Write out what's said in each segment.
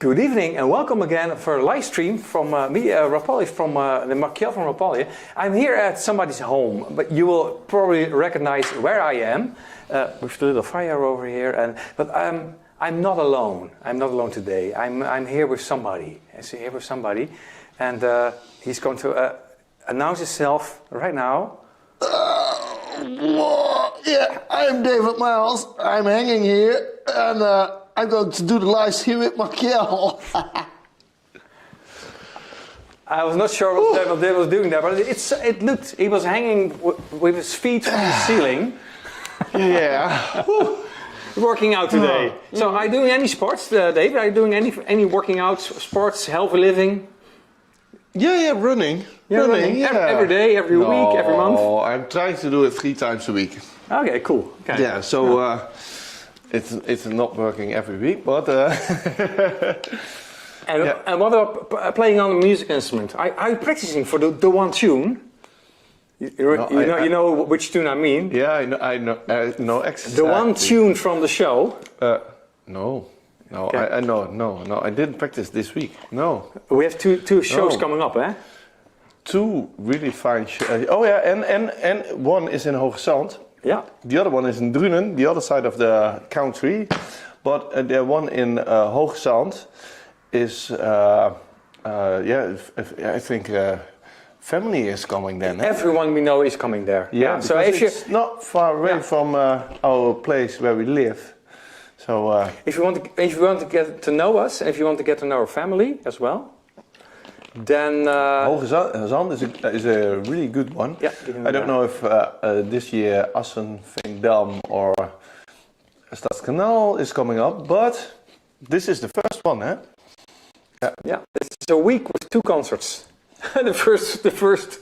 Good evening and welcome again for a live stream from me, Rapalje, from the Machiel from Rapalje. I'm here at somebody's home, but you will probably recognize where I am with the little fire over here. But I'm not alone. I'm not alone today. I'm here with somebody. And he's going to announce himself right now. Yeah, I'm David Miles. I'm hanging here, and I'm going to do the live stream with Machiel. I was not sure what David was doing there, but it looked, he was hanging with his feet from the ceiling. Yeah. Working out today. So are you doing any sports, David? Are you doing any working out, sports, healthy living? Yeah, running. Running. Every day, every week, every month? Oh, I'm trying to do it 3 times a week. Okay, cool. Okay. Yeah, so it's not working every week, but... And what about playing on a music instrument? Are you practicing for the one tune? You know which tune I mean? Yeah, I know exactly. The one tune from the show? No. No, okay. No, I didn't practice this week. No. We have two shows coming up, eh? 2 really fine shows. Oh yeah, and one is in Hoogezand. Yeah. The other one is in Drunen, the other side of the country. But the one in Hoogezand is, I think family is coming then. Everyone we know is coming there. Yeah, so if it's not far away from our place where we live. So if you want to get to know us, and if you want to get to know our family as well, then Hoogezand is a really good one. Yeah, I don't know if this year Assen, Veendam or Stadskanaal is coming up, but this is the first one, eh? Yeah. It's a week with 2 concerts. the first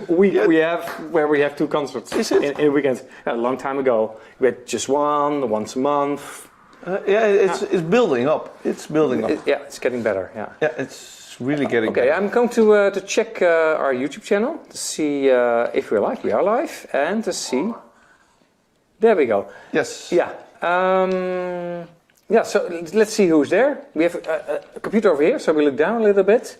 week we have where we have 2 concerts in a weekend. A long time ago, we had just one once a month. It's building up. It's building up. It's getting better. Yeah, it's really getting better. Okay, I'm going to check our YouTube channel to see if we're live. We are live, and to see. There we go. Yes. Yeah. So let's see who's there. We have a computer over here, so we look down a little bit.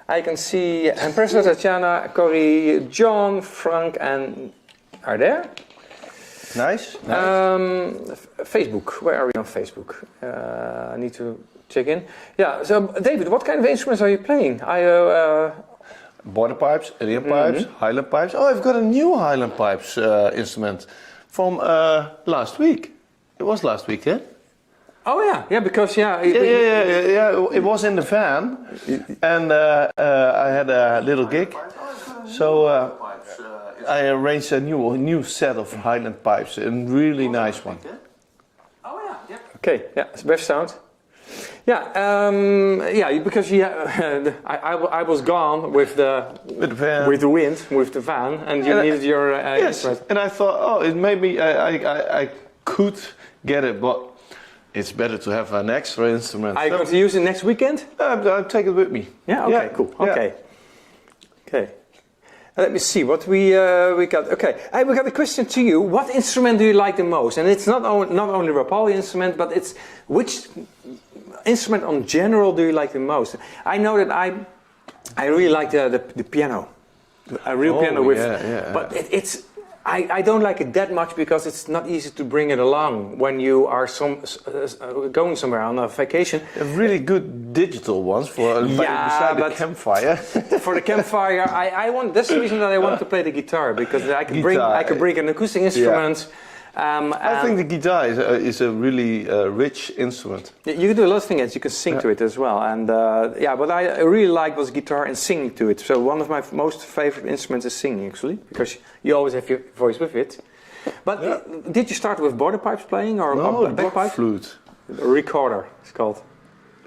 I can see Empressa, Tatjana, Corrie, John, Frank, and are there. Nice. Facebook. Where are we on Facebook? I need to check in. Yeah. So, David, what kind of instruments are you playing? Border pipes, Indian pipes, Highland pipes. Oh, I've got a new Highland pipes instrument from last week. It was last week, eh? Oh yeah, because it was in the van, and I had a little gig, so I arranged a new set of Highland pipes, a really nice one. Oh yeah. Okay, yeah, it's best sound. Yeah, because I was gone with the van, with the van, and you needed your instrument. And I thought, it made me I could get it, but it's better to have an extra instrument. Are you going to use it next weekend? I'll take it with me. Yeah. Okay. Cool. Okay. Yeah. Okay. Let me see what we got. Okay, we got a question to you. What instrument do you like the most? And it's not only Rapalje instrument, but it's which instrument in general do you like the most? I know that I really like the piano, a real piano with. But it's. I don't like it that much because it's not easy to bring it along when you are going somewhere on a vacation. Really good digital ones beside the campfire. For the campfire, I want. That's the reason that I want to play the guitar, because I can bring an acoustic instrument. I think the guitar is a really rich instrument. You can do a lot of things. You can sing to it as well, and what I really like was guitar and singing to it. So one of my most favorite instruments is singing, actually, because you always have your voice with it. But did you start with border pipes playing or bagpipes? Flute. A recorder, it's called.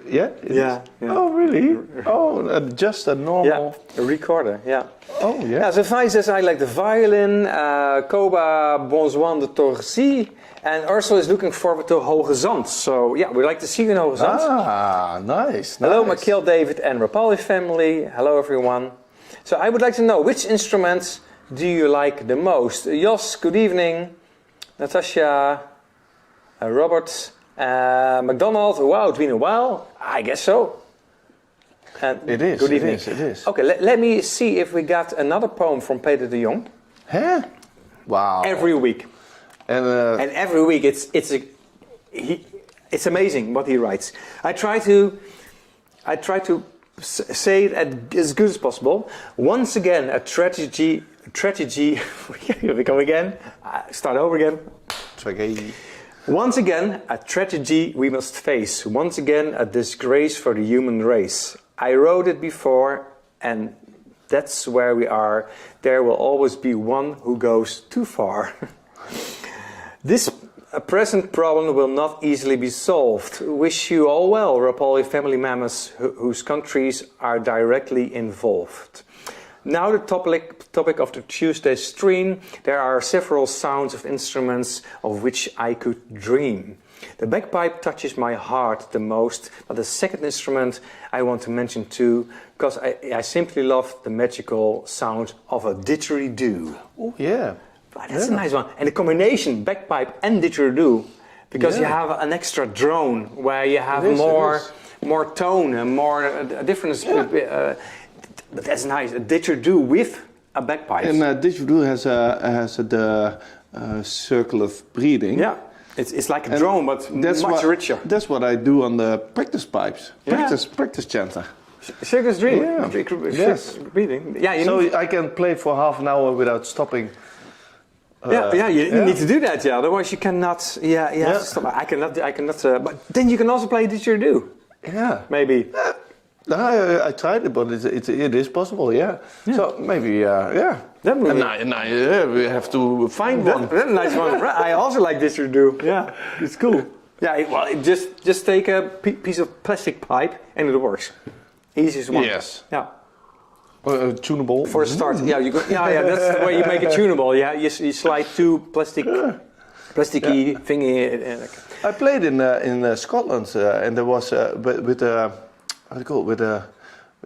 Yeah? Yeah. Oh, really? Oh, just a normal... Yeah, a recorder, yeah. Oh, yeah. Yeah, so Fai says, I like the violin, Koba Bonsoir de Torcy, and Ursula is looking forward to Hoogezand. So, yeah, we'd like to see you in Hoogezand. Ah, nice. Hello, Machiel, David, and Rapalje family. Hello, everyone. So, I would like to know, which instruments do you like the most? Jos, good evening. Natasha, Robert, McDonald, wow, it's been a while. I guess so. It is. Good evening. It is. Okay, let me see if we got another poem from Peter de Jong. Huh? Wow. Every week. And every week it's amazing what he writes. I try to say it as good as possible. Once again, a tragedy. Here we go again. Start over again. Once again, a tragedy we must face. Once again, a disgrace for the human race. I wrote it before, and that's where we are. There will always be one who goes too far. This present problem will not easily be solved. Wish you all well, Rapalje family members whose countries are directly involved. Now the topic of the Tuesday stream. There are several sounds of instruments of which I could dream. The bagpipe touches my heart the most, but the second instrument I want to mention too, because I simply love the magical sound of a didgeridoo. Oh yeah. That's a nice one. And the combination, bagpipe and didgeridoo, because you have an extra drone where you have more tone and more difference. But that's nice. A didgeridoo with a bagpipe. And didgeridoo has the circle of breathing. Yeah, it's like a drone, but much richer. That's what I do on the practice pipes. Practice chanter. Circus dream. Yeah. Yes. Breathing. Yeah. So I can play for half an hour without stopping. You need to do that. Yeah, otherwise you cannot. Yeah. Have to stop. I cannot. But then you can also play didgeridoo. Yeah. Maybe. I tried it, but it is possible. Yeah. So maybe. Then we have to find one. That's a nice one. I also like didgeridoo. Yeah, it's cool. Yeah. Well, just take a piece of plastic pipe and it works. Easiest one. Yes. Yeah. Tunable. For a start, that's the way you make it tunable. Yeah, you slide two plasticky thingy. I played in Scotland, and there was with die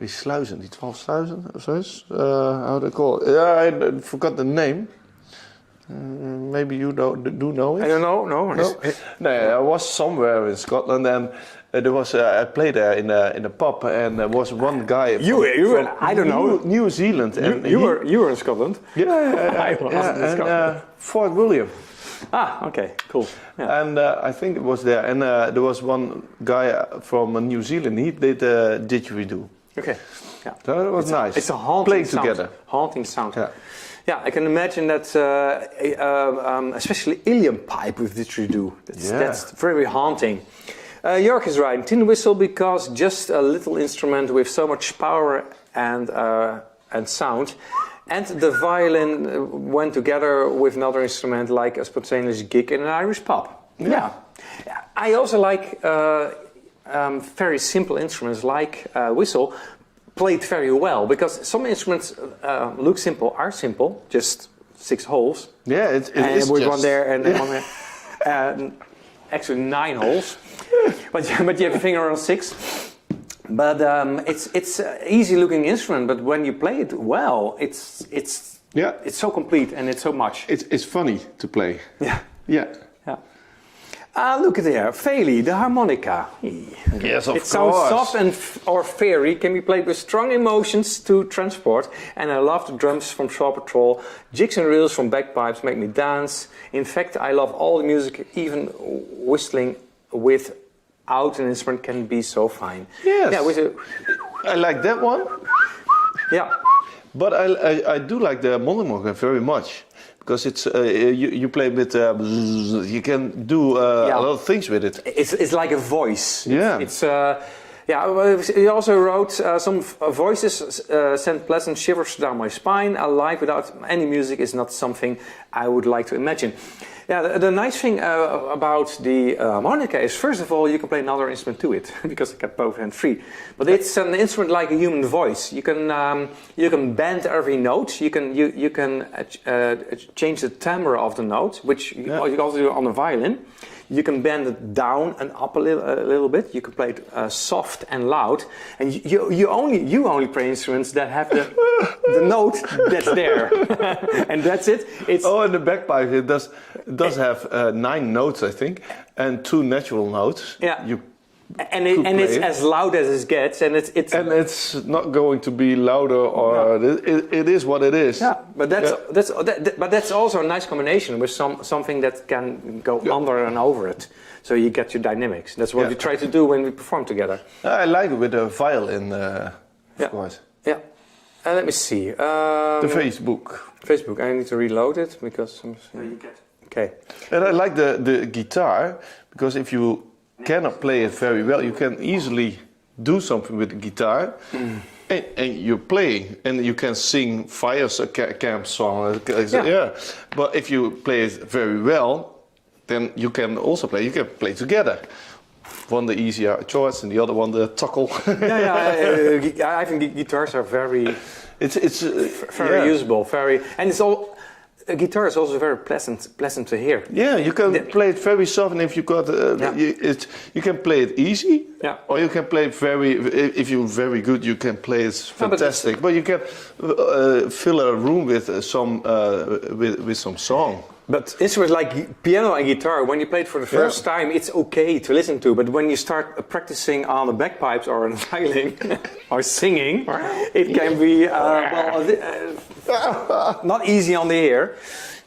sluizen, die 12 sluizen of zoiets. How they call it? Yeah, I forgot the name. Maybe you do know it. I don't know. No. I was somewhere in Scotland and. There was I played there in a pub and there was one guy. I don't know. New Zealand. And you were in Scotland. I was in Scotland. Fort William. Ah, okay, cool. Yeah. And I think it was there. And there was one guy from New Zealand. He did didgeridoo. Okay. Yeah. So it was nice. It's a haunting playing sound. Together. Haunting sound. Yeah. Yeah, I can imagine that, especially Ilium pipe with didgeridoo. That's very haunting. Jörg is right. Tin whistle because just a little instrument with so much power and sound, and the violin went together with another instrument like a spontaneous gig in an Irish pub. Yeah. I also like very simple instruments like whistle played very well because some instruments look simple, are simple, just 6 holes. Yeah, it is with just one there and one there. Actually 9 holes, but you have a finger on 6. But it's an easy looking instrument. But when you play it well, it's so complete and it's so much. It's funny to play. Yeah. Look at there, Feli, the harmonica. Yes, of course. It sounds soft or fairy, can be played with strong emotions to transport. And I love the drums from Shaw Patrol. Jigs and reels from bagpipes make me dance. In fact, I love all the music, even whistling without an instrument can be so fine. Yes. Yeah, I like that one. Yeah. But I do like the monomorgan very much. Because it's you play with you can do a lot of things with it. It's like a voice. Yeah. He also wrote some voices send pleasant shivers down my spine. A life without any music is not something I would like to imagine. Yeah, the nice thing about the harmonica is, first of all, you can play another instrument to it because I got both hands free. But it's an instrument like a human voice. You can bend every note. You can change the timbre of the note, which you can also do on the violin. you can bend it down and up a little bit. You can play it soft and loud, and you only play instruments that have the note that's there, and that's it. It's and the bagpipe it does have 9 notes, I think, and 2 natural notes. Yeah. It's as loud as it gets, and it's not going to be louder, or it is what it is. Yeah, but that's also a nice combination with something that can go under and over it, so you get your dynamics. That's what we try to do when we perform together. I like it with the violin, of course. Yeah. Let me see. The Facebook. I need to reload it because you get. Okay. And I like the guitar because if you cannot play it very well, you can easily do something with the guitar, and you're playing, and you can sing fire camp song. But if you play it very well, then you can also play. You can play together. One the easier chords, and the other one the tuckle. I think guitars are very. It's very usable. And it's all. A guitar is also very pleasant to hear. Yeah, you can play it very soft, and if you got you can play it easy, or you can play it if you're very good, you can play it fantastic. But you can fill a room with some song. But instruments like piano and guitar, when you play it for the first time, it's okay to listen to. But when you start practicing on the bagpipes or on the violin or singing, it can be not easy on the ear.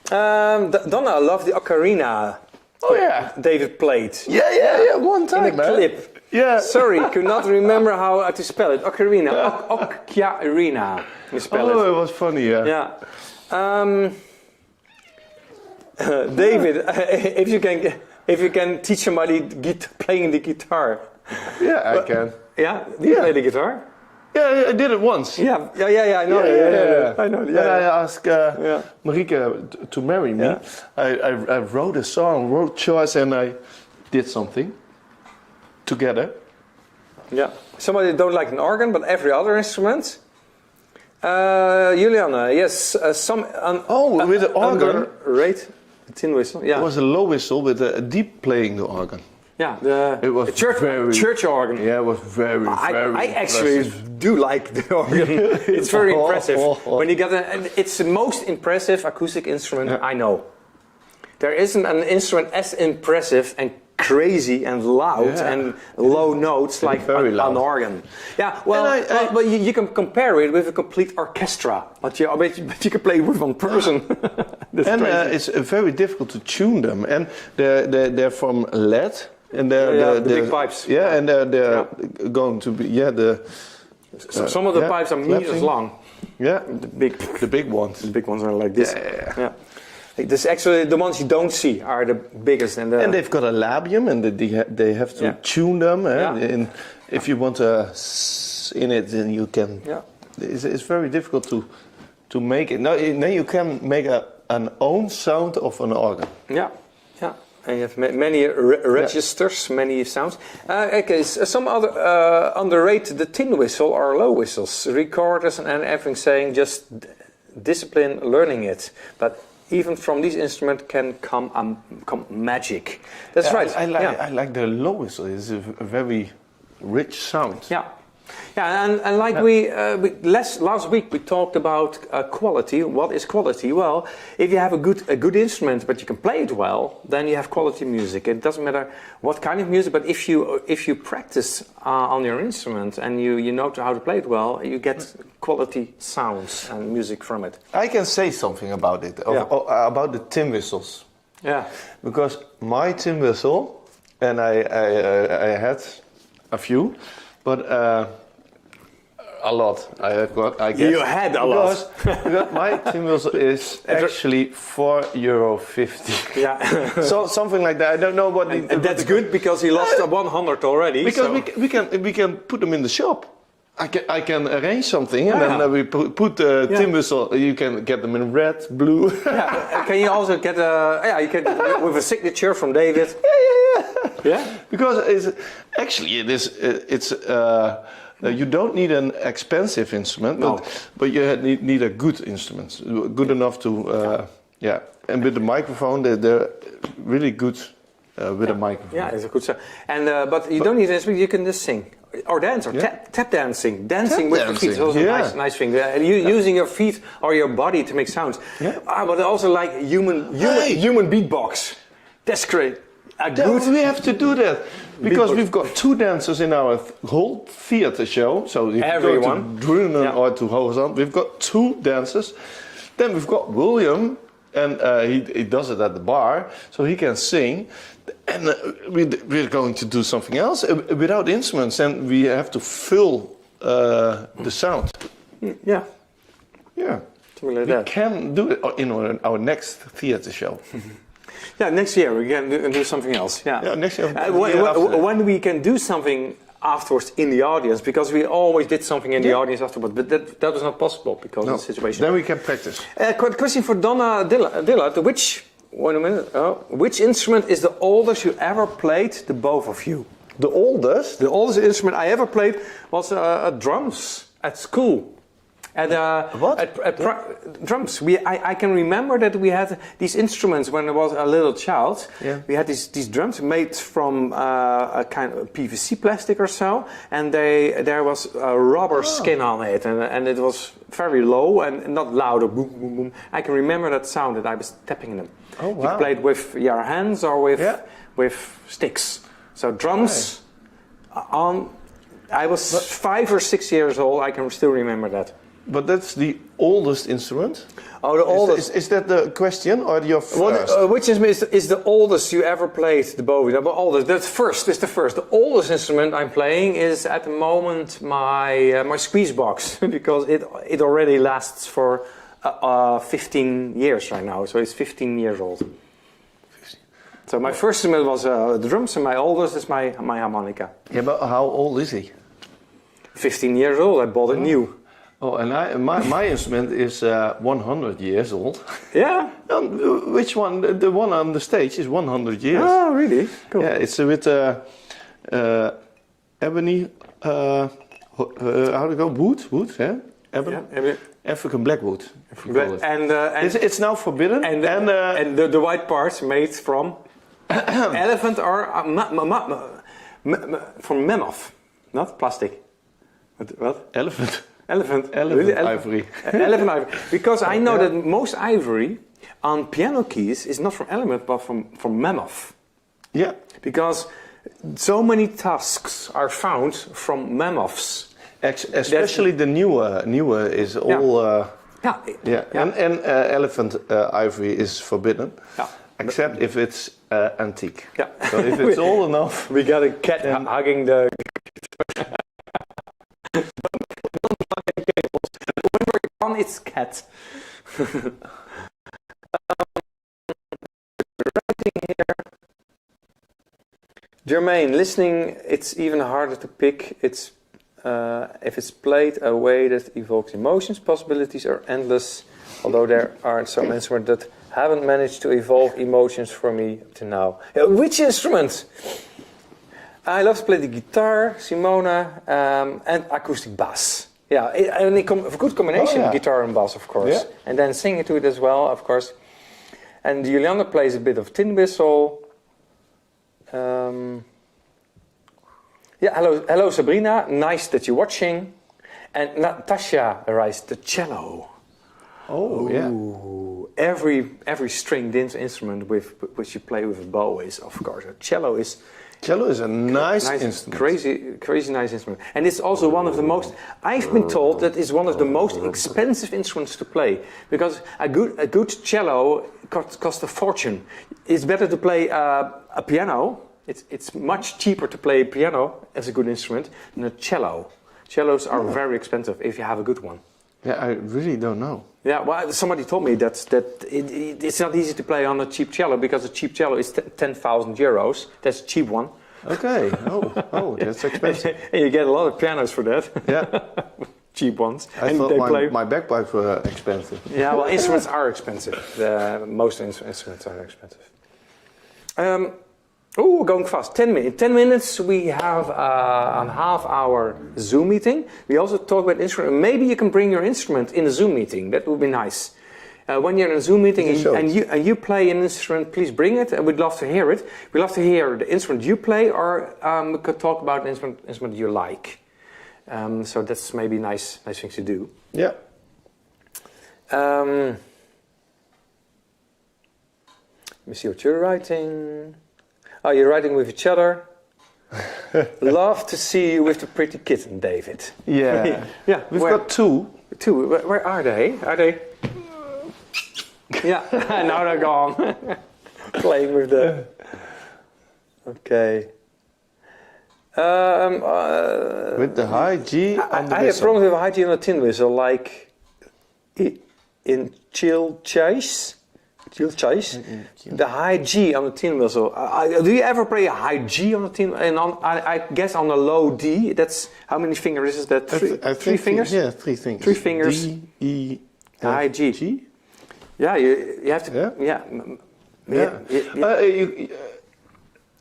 Donna loved the Ocarina. Oh yeah, David played. Yeah. One time in a clip. Yeah. Sorry, could not remember how to spell it. Ocarina. Ocarina. You spell it. Oh, it was funny. Yeah. Yeah. David, if you can teach somebody playing the guitar. Yeah, I can. Yeah, do you play the guitar? Yeah, I did it once. Yeah, I know. Yeah. I know. When I asked Marieke to marry me, I wrote a song, wrote chords, and I did something together. Yeah. Somebody don't like an organ, but every other instrument. Juliana, yes, with the organ. Right. The tin whistle, yeah. It was a low whistle with a deep playing the organ. Yeah, it was church organ. Yeah, it was very I actually do like the organ. It's very impressive. When you get it's the most impressive acoustic instrument I know. There isn't an instrument as impressive and crazy and loud and low notes like an organ. Yeah, well, you can compare it with a complete orchestra, but you can play with one person. It's very difficult to tune them, and they're from lead, and they're the big pipes. Yeah, and they're going to be some of the pipes are meters long. Yeah, the big ones. The big ones are like this. Yeah. This actually the ones you don't see are the biggest, and they've got a labium, and they have to tune them. And if you want to in it, then you can. Yeah, it's very difficult to make it. Now you can make an own sound of an organ. Yeah. And you have many registers, many sounds. Some other underrate the tin whistle or low whistles. Recorders and everything saying just discipline learning it, but. Even from these instruments can come magic. That's right. I like the low whistle. It's a very rich sound. Yeah, and like last week we talked about quality. What is quality? Well, if you have a good instrument, but you can play it well, then you have quality music. It doesn't matter what kind of music, but if you practice on your instrument and you know how to play it well, you get quality sounds and music from it. I can say something about it, about the tin whistles. Yeah, because my tin whistle, and I had a few. But a lot. I guess. You had a lot. Because my tin whistle is actually €4.50. Yeah. So something like that. I don't know what. And that's good because he lost 100 already. Because we can put them in the shop. I can arrange something, and then we put the tin whistle. You can get them in red, blue. Can you also get you can with a signature from David. Yeah. Because it's you don't need an expensive instrument, but you need a good instrument, good enough to and with the microphone they're really good with a microphone. Yeah, it's a good sound. And but you don't need an instrument. You can just sing or dance or tap dancing. Dancing with your feet is also a nice thing. Using your feet or your body to make sounds. Yeah. But also like human beatbox. That's great. We have to do that because we've got 2 dancers in our whole theater show. So if you go to Drunen or to Hoogezand, we've got 2 dancers. Then we've got William, and he does it at the bar, so he can sing. And we're going to do something else without instruments, and we have to fill the sound. Yeah. Yeah. Something like we that. can do it in our next theater show. Yeah, next year we can do something else. Yeah, next year. When we can do something afterwards in the audience, because we always did something in the audience afterwards, but that was not possible because of the situation. Then we can practice. Question for Donna Dillard. Which instrument is the oldest you ever played, the both of you? The oldest? The oldest instrument I ever played was drums at school. Drums. I can remember that we had these instruments when I was a little child. Yeah. We had these drums made from a kind of PVC plastic or so, and there was a rubber skin on it, and it was very low and not loud or boom boom boom. I can remember that sound that I was tapping them. Oh wow! You played with your hands or with sticks. So drums. I was 5 or 6 years old. I can still remember that. But that's the oldest instrument? Oh, the oldest. Is that the question or your first? Which instrument is the oldest you ever played, the bowie? The oldest. That's first. Is the first. The oldest instrument I'm playing is at the moment my squeeze box because it already lasts for 15 years right now. So it's 15 years old. So my first instrument was the drums, and my oldest is my harmonica. Yeah, but how old is he? 15 years old. I bought it new. Oh, and my instrument is 100 years old. Yeah? Which one? The one on the stage is 100 years. Oh, really? Cool. Yeah, it's with ebony, how do you go? Wood, yeah? Ebony? Yeah, African blackwood. And it's now forbidden. And the white parts made from elephant or from mammoth, not plastic. What? Elephant. Elephant ivory. Elephant ivory. Because I know that most ivory on piano keys is not from elephant but from mammoth. Yeah. Because so many tusks are found from mammoths. Especially the newer is all. And elephant ivory is forbidden. Yeah. Except if it's antique. Yeah. So if it's old enough. We got a cat hugging the. On its cat. Writing here. Jermaine, listening, it's even harder to pick. It's if it's played a way that evokes emotions. Possibilities are endless, although there are some instruments that haven't managed to evoke emotions for me up to now. Which instrument? I love to play the guitar, Simona, and acoustic bass. Yeah, and a good combination, guitar and bass, of course. Yeah. And then singing to it as well, of course. And Juliana plays a bit of tin whistle. Hello Sabrina, nice that you're watching. And Natasha writes the cello. Oh, yeah. Every stringed instrument which you play with a bow is, of course, a cello is. Cello is a nice instrument. Crazy nice instrument. And it's also one of the most, I've been told that it's one of the most expensive instruments to play. Because a good cello costs a fortune. It's better to play a piano. It's much cheaper to play piano as a good instrument than a cello. Cellos are very expensive if you have a good one. Yeah, I really don't know. Yeah, well, somebody told me that it's not easy to play on a cheap cello because a cheap cello is 10,000 euros. That's a cheap one. Okay. Oh, that's expensive. And you get a lot of pianos for that. Yeah. Cheap ones. I thought my bagpipes were expensive. Yeah, well, instruments are expensive. Most instruments are expensive. We're going fast. 10 minutes. 10 minutes, we have a half-hour Zoom meeting. We also talk about instrument. Maybe you can bring your instrument in a Zoom meeting. That would be nice. When you're in a Zoom meeting You and you play an instrument, please bring it, and we'd love to hear it. We'd love to hear the instrument you play, or we could talk about an instrument you like. So that's maybe nice things to do. Yeah. Let me see what you're writing. Oh, you're writing with each other. Love to see you with the pretty kitten, David. Yeah. Yeah. We've got two. Two. Where are they? Are they? Yeah. Now they're gone. Playing with the. Okay. With the high G on the I have problems with a high G on a tin whistle, like in chill chase. The high G on the tin whistle. Do you ever play a high G on the tin? And I guess on a low D. That's how many fingers is that? Three fingers. Yeah, 3 fingers. 3 fingers. D, E, F, high G. G. Yeah, you have to. Yeah.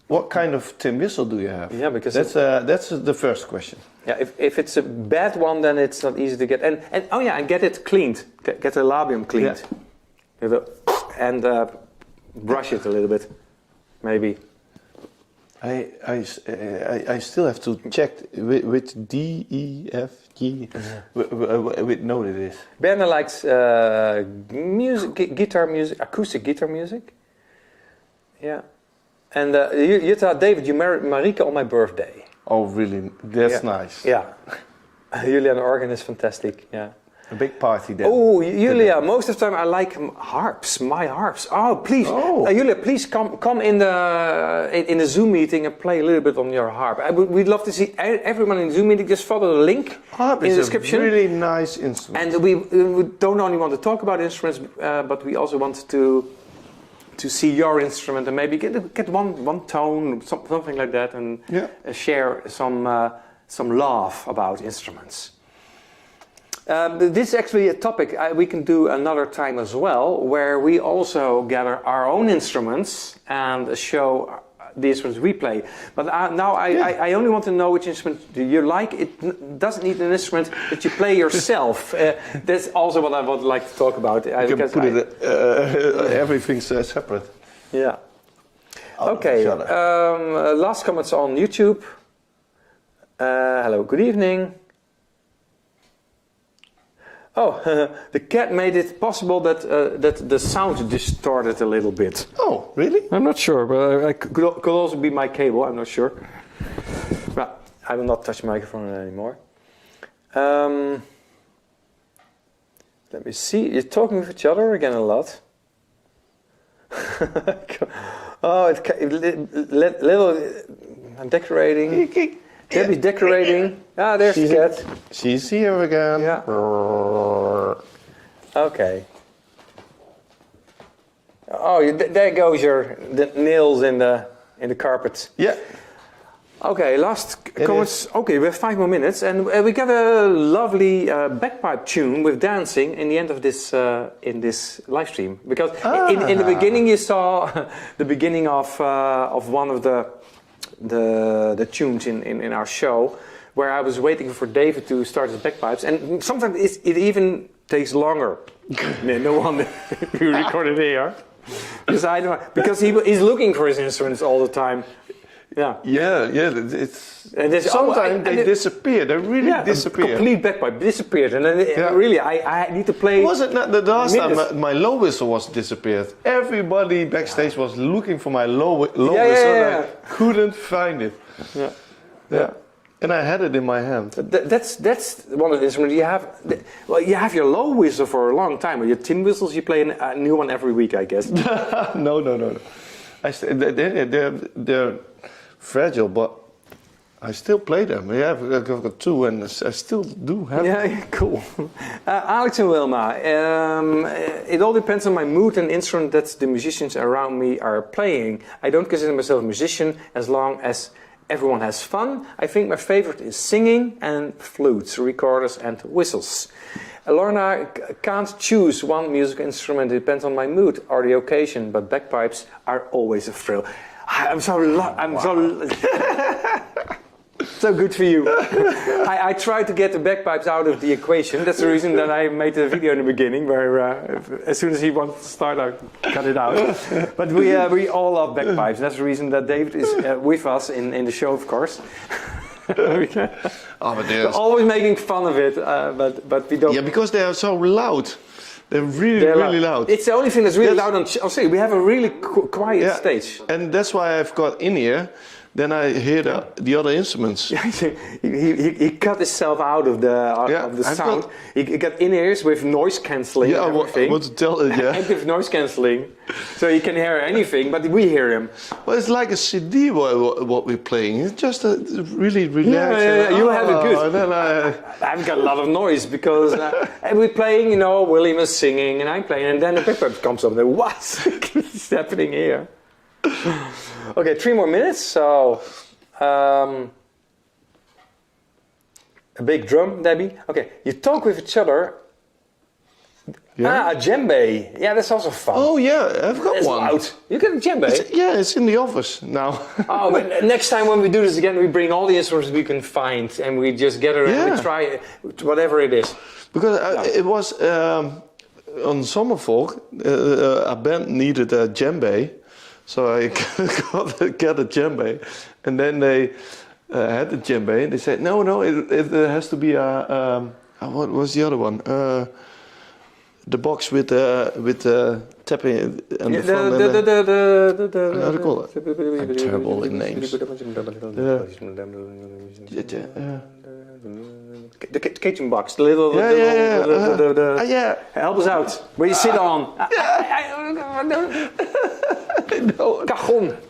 What kind of tin whistle do you have? Yeah, because that's the first question. Yeah, if it's a bad one, then it's not easy to get. And get it cleaned. Get the labium cleaned. Yeah. And brush it a little bit, maybe. I still have to check which D, E, F, G, which note it is. Berna likes guitar music, acoustic guitar music. Yeah. And you thought, David, you married Marika on my birthday. Oh, really? That's nice. Yeah. Julia on the organ is fantastic. Yeah. A big party then. Oh, Julia, most of the time I like harps, my harps. Oh, please, Julia, please come in the Zoom meeting and play a little bit on your harp. We'd love to see everyone in the Zoom meeting. Just follow the link harp in the is description. A really nice instrument. And we don't only want to talk about instruments, but we also want to see your instrument and maybe get one tone, something like that, and share some love about instruments. This is actually a topic we can do another time as well, where we also gather our own instruments and show the instruments we play. But now I only want to know which instrument do you like. It doesn't need an instrument that you play yourself. That's also what I would like to talk about. You can put everything's separate. Yeah. Okay. Last comments on YouTube. Hello, good evening. Oh, the cat made it possible that the sound distorted a little bit. Oh, really? I'm not sure, but it could also be my cable. I'm not sure. But I will not touch the microphone anymore. Let me see. You're talking with each other again a lot. Oh, little. I'm decorating. Debbie's decorating. Ah, there's the cat. She's here again. Yeah. Okay. Oh, there goes the nails in the carpet. Yeah. Okay, last comments. Okay, we have 5 more minutes, and we got a lovely bagpipe tune with dancing in the end of this in this live stream. Because in the beginning you saw the beginning of one of the tunes in our show, where I was waiting for David to start his bagpipes, and sometimes it even takes longer. No wonder we recorded here, because he's looking for his instruments all the time. Yeah. Sometimes they disappear. They really disappear. Complete bagpipe disappeared, and then really I need to play. Was it not the last time my low whistle was disappeared? Everybody backstage was looking for my low whistle. And I couldn't find it. Yeah. And I had it in my hand. That's one of the instruments you have. You have your low whistle for a long time. Or your tin whistles, you play a new one every week, I guess. No. They're fragile, but I still play them. I've got 2, and I still do have them. Yeah, cool. Alex and Wilma, it all depends on my mood and instrument that the musicians around me are playing. I don't consider myself a musician as long as everyone has fun. I think my favorite is singing and flutes, recorders and whistles. Lorna can't choose one music instrument. It depends on my mood or the occasion, but bagpipes are always a thrill. So good for you. I tried to get the bagpipes out of the equation. That's the reason that I made the video in the beginning, where as soon as he wants to start, I cut it out. But we all love bagpipes. That's the reason that David is with us in the show, of course. We're always making fun of it, but we don't. Yeah, because they are so loud. They're really loud. It's the only thing that's really loud on stage. We have a really quiet stage. And that's why I've got in here. Then I hear the other instruments. he cut himself out of the sound. He got in-ears with noise cancelling. Yeah, and everything. I want to tell it. Yeah, and with noise cancelling, so he can hear anything, but we hear him. Well, it's like a CD what we're playing. It's just a really relaxed. Yeah. You have it good. And then I've got a lot of noise because and we're playing. You know, William is singing and I'm playing, and then the bagpipe comes up. And what's happening here? Okay, 3 more minutes. So, a big drum, Debbie. Okay, you talk with each other. Yeah. A djembe. Yeah, that's also fun. Oh yeah, I've got That's one. loud. You get a djembe. It's in the office now. Oh, but next time when we do this again, we bring all the instruments we can find, and we just gather and we try whatever it is. Because it was on Summer Folk, a band needed a djembe. So I got a djembe, and then they had the djembe, and they said, no, it has to be what was the other one? The box with tapping and the front. How do you call it? I'm terrible in names. The kitchen box, the little. Help us out. Where you sit on.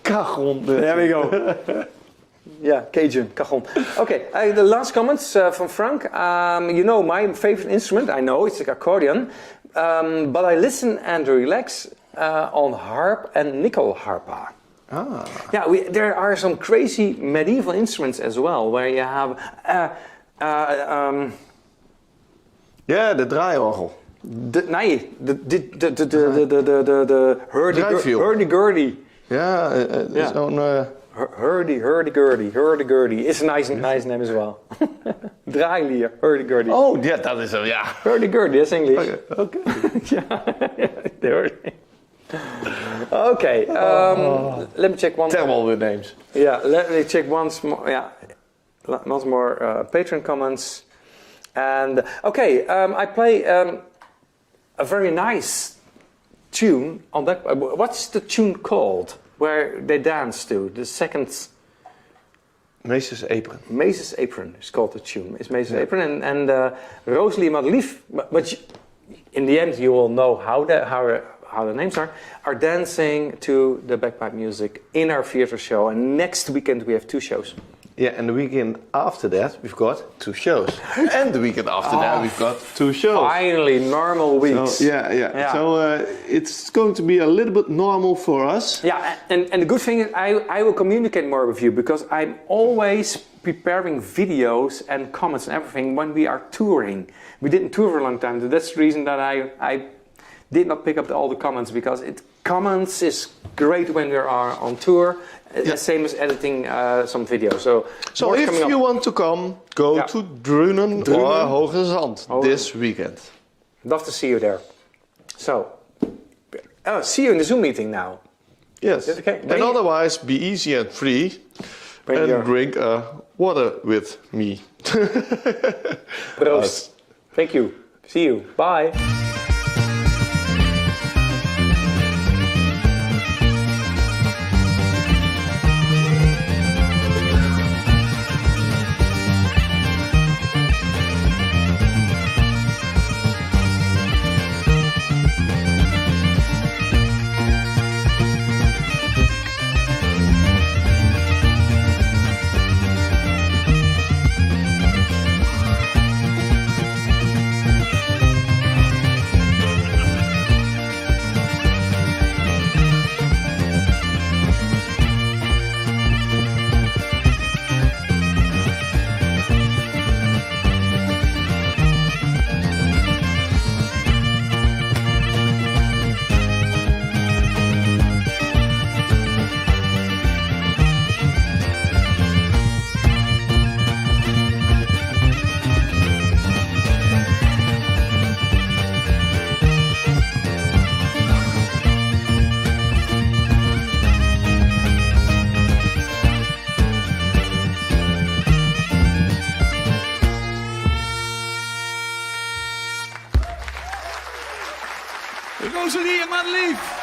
Cajon. There we go. Yeah, Cajun, cajon. Okay, the last comments from Frank. You know my favorite instrument, I know, it's the accordion. But I listen and relax on harp and nickel harpa. Ah. Yeah, there are some crazy medieval instruments as well, where you have... de draaiorgel. De hurdy-gurdy. Yeah, zo'n... Hurdy-gurdy. Is a nice name as well. Draailier, hurdy-gurdy. Oh, yeah, dat is hem, ja. Hurdy-gurdy, that's English. Okay. Okay, let me check one. Terrible with names. Yeah, let me check once more. Yeah, once more Patreon comments. And okay, I play a very nice tune on that. What's the tune called? Where they dance to the second. Meester's Apron. Meester's Apron is called the tune. It's Meester's Apron and Rosalie Madelief. But in the end, you will know how the names are dancing to the bagpipe music in our theater show. And next weekend we have 2 shows. Yeah, and the weekend after that we've got 2 shows. And the weekend after that we've got 2 shows. Finally, normal weeks. So, yeah. So it's going to be a little bit normal for us. Yeah, and the good thing is I will communicate more with you because I'm always preparing videos and comments and everything when we are touring. We didn't tour for a long time, so that's the reason that I did not pick up all the comments because comments is great when we are on tour. The same as editing some videos. So if you want to come, go to Drunen or Hoge Zand this weekend. Love to see you there. So, see you in the Zoom meeting now. Yes. Okay. And otherwise, be easy and free and drink water with me. Proost. Thank you. See you. Bye. Rosalie en Madelief.